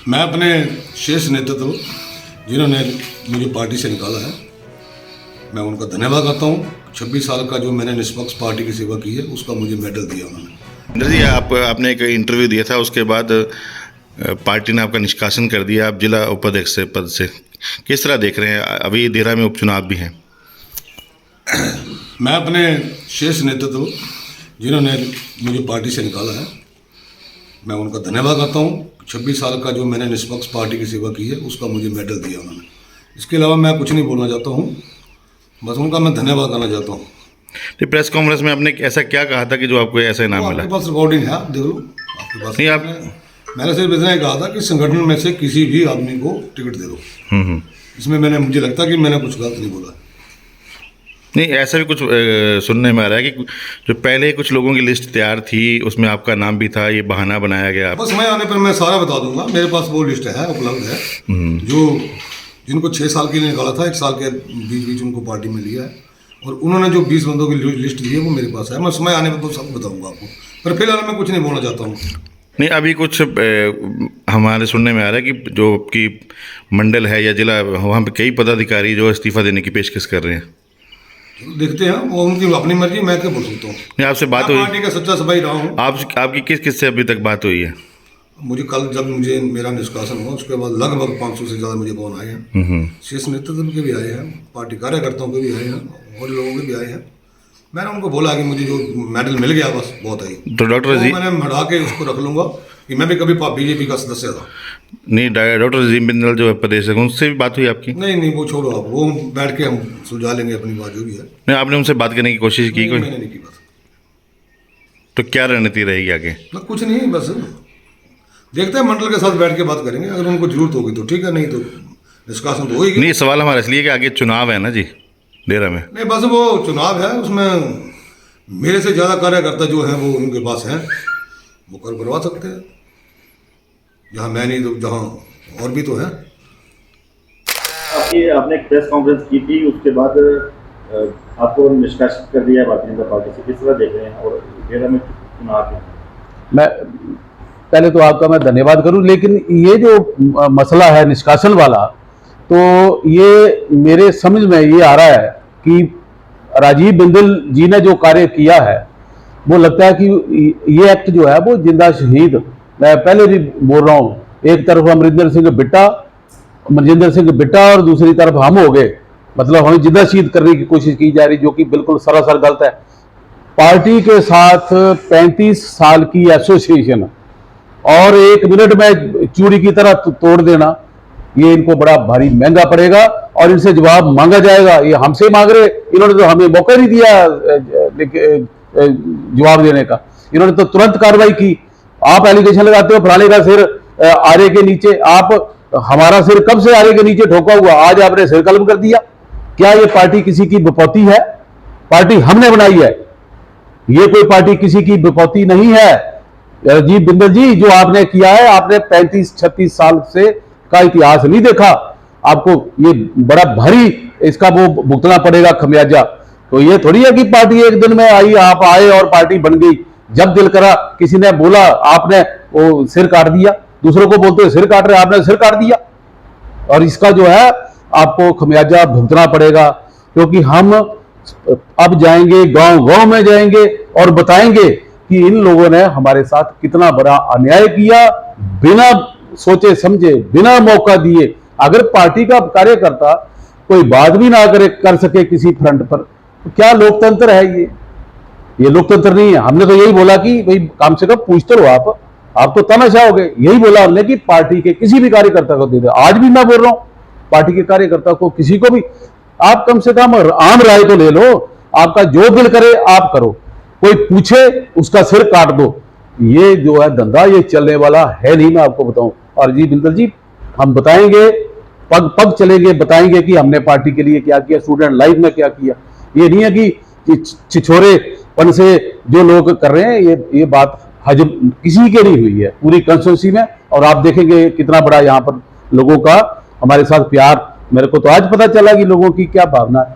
मैं अपने शेष नेतृत्व जिन्होंने मुझे पार्टी से निकाला है, मैं उनका धन्यवाद करता हूँ। 26 साल का जो मैंने निष्पक्ष पार्टी की सेवा की है, उसका मुझे मेडल दिया उन्होंने। इंद्र जी, आपने एक इंटरव्यू दिया था, उसके बाद पार्टी ने आपका निष्कासन कर दिया, आप जिला उपाध्यक्ष से पद से। किस तरह देख रहे हैं? अभी देरा में उपचुनाव भी हैं। मैं अपने शेष नेतृत्व जिन्होंने मुझे पार्टी से निकाला है, मैं उनका धन्यवाद करता हूँ। 26 साल का जो मैंने निष्पक्ष पार्टी की सेवा की है, उसका मुझे मेडल दिया उन्होंने। इसके अलावा मैं कुछ नहीं बोलना चाहता हूँ, बस उनका मैं धन्यवाद करना चाहता हूँ। तो प्रेस कॉन्फ्रेंस में आपने ऐसा क्या कहा था कि जो आपको ऐसा इनाम मिला? आपके पास रिकॉर्डिंग है, आप देख लो। आपके पास नहीं, आप मैंने सिर्फ इतना ही कहा था कि संगठन में से किसी भी आदमी को टिकट दे दो। इसमें मुझे लगता है कि मैंने कुछ गलत नहीं बोला। नहीं, ऐसा भी कुछ सुनने में आ रहा है कि जो पहले कुछ लोगों की लिस्ट तैयार थी, उसमें आपका नाम भी था, ये बहाना बनाया गया। बस मैं आने पर मैं सारा बता दूंगा। मेरे पास वो लिस्ट है, उपलब्ध है, जो जिनको 6 साल के लिए निकाला था, 1 साल के बीच उनको पार्टी में लिया है, और उन्होंने जो 20 बंदों की लिस्ट दी है वो मेरे पास है। मैं समय आने पर तो सब बताऊंगा आपको, पर फिलहाल मैं कुछ नहीं बोलना चाहता हूँ। नहीं, अभी कुछ हमारे सुनने में आ रहा है कि जो कि मंडल है या जिला, वहाँ पे कई पदाधिकारी जो इस्तीफा देने की पेशकश कर रहे हैं। देखते हैं, वो उनकी अपनी मर्जी, मैं क्या बोल सकता हूँ। नहीं, आपसे बात हुई? पार्टी का सच्चा सिपाही रहा हूँ। आपकी किस से अभी तक बात हुई है? मुझे कल जब मेरा निष्कासन हुआ, उसके बाद लगभग 500 से ज़्यादा मुझे फोन आए हैं। शीर्ष नेतृत्व के भी आए हैं, पार्टी कार्यकर्ताओं के भी आए हैं, और लोगों के भी आए हैं। मैंने उनको बोला कि मुझे जो मेडल मिल गया बस बहुत है। तो डॉक्टर जी, मैंने बढ़ा के उसको रख लूँगा कि मैं भी कभी बीजेपी का सदस्य था। नहीं, डॉक्टर अजीम बिंदल जो है प्रदेश, उनसे भी बात हुई आपकी? नहीं, वो छोड़ो आप, वो बैठ के हम सुलझा लेंगे अपनी बात जो भी है। नहीं, आपने उनसे बात करने की कोशिश की? कोई मैंने नहीं की बात। तो क्या रणनीति रहेगी आगे? कुछ नहीं, बस देखते हैं, मंडल के साथ बैठ के बात करेंगे। अगर उनको जरूरत होगी तो ठीक है, नहीं तो निष्कासन तो होगी। नहीं, सवाल हमारा इसलिए कि आगे चुनाव है ना जी, डेरा में। नहीं, बस वो चुनाव है, उसमें मेरे से ज़्यादा कार्यकर्ता जो हैं वो उनके पास हैं, वो कर करवा सकते हैं। जहाँ मैं नहीं तो जहाँ और भी तो हैं। आपने एक प्रेस कॉन्फ्रेंस की थी, उसके बाद आपको निष्कासित कर दिया भारतीय जनता पार्टी से। किस तरह देख रहे हैं? और डेरा में चुनाव है, मैं पहले तो आपका मैं धन्यवाद करूं, लेकिन ये जो मसला है निष्कासन वाला, तो ये मेरे समझ में ये आ रहा है कि राजीव बिंदल जी ने जो कार्य किया है, वो लगता है कि ये एक्ट जो है वो जिंदा शहीद, मैं पहले भी बोल रहा हूँ, एक तरफ मनजिंदर सिंह बिट्टा और दूसरी तरफ हम हो गए, मतलब हमें जिंदा शहीद करने की कोशिश की जा रही, जो कि बिल्कुल सरासर गलत है। पार्टी के साथ 35 साल की एसोसिएशन और 1 मिनट में चूड़ी की तरह तोड़ देना, ये इनको बड़ा भारी महंगा पड़ेगा, और इनसे जवाब मांगा जाएगा। ये हमसे मांग रहे, इन्होंने तो हमें मौका नहीं दिया जवाब देने का। इन्होंने तो तुरंत कार्रवाई की। आप एलिगेशन लगाते हो फलाने का सिर आरे के नीचे, आप हमारा सिर कब से आरे के नीचे ठोका हुआ, आज आपने सिर कलम कर दिया। क्या ये पार्टी किसी की विपौती है? पार्टी हमने बनाई है, ये कोई पार्टी किसी की विपौती नहीं है। राजीव बिंदल जी, जो आपने किया है, आपने 35-36 साल से का इतिहास नहीं देखा, आपको ये बड़ा भारी इसका वो भुगतना पड़ेगा खमियाजा। तो ये थोड़ी है कि पार्टी एक दिन में आई, आप आए और पार्टी बन गई। जब दिल करा, किसी ने बोला, आपने वो सिर काट दिया। दूसरों को बोलते सिर काट रहे, आपने सिर काट दिया, और इसका जो है आपको खमियाजा भुगतना पड़ेगा। क्योंकि हम अब जाएंगे, गांव-गांव में जाएंगे और बताएंगे कि इन लोगों ने हमारे साथ कितना बड़ा अन्याय किया, बिना सोचे समझे, बिना मौका दिए। अगर पार्टी का कार्यकर्ता कोई बात भी ना कर सके किसी फ्रंट पर, तो क्या लोकतंत्र है ये लोकतंत्र नहीं है। हमने तो यही बोला कि भाई कम से कम पूछते रहो, आप तो तमाशा हो गए। यही बोला हमने कि पार्टी के किसी भी कार्यकर्ता को दे दे। आज भी मैं बोल रहा हूं, पार्टी के कार्यकर्ता को, किसी को भी, आप कम से कम आम राय तो ले लो। आपका जो दिल करे आप करो, कोई पूछे उसका सिर काट दो। ये जो है धंधा, ये चलने वाला है नहीं, मैं आपको बताऊं। और जी बिंदल जी, हम बताएंगे, पग पग चलेंगे, बताएंगे कि हमने पार्टी के लिए क्या किया, स्टूडेंट लाइफ में क्या किया। ये नहीं है कि छिछोरेपन से जो लोग कर रहे हैं, ये बात हजम किसी के नहीं हुई है पूरी कंस्टिट्यूंसी में। और आप देखेंगे कितना बड़ा यहाँ पर लोगों का हमारे साथ प्यार। मेरे को तो आज पता चला कि लोगों की क्या भावना है।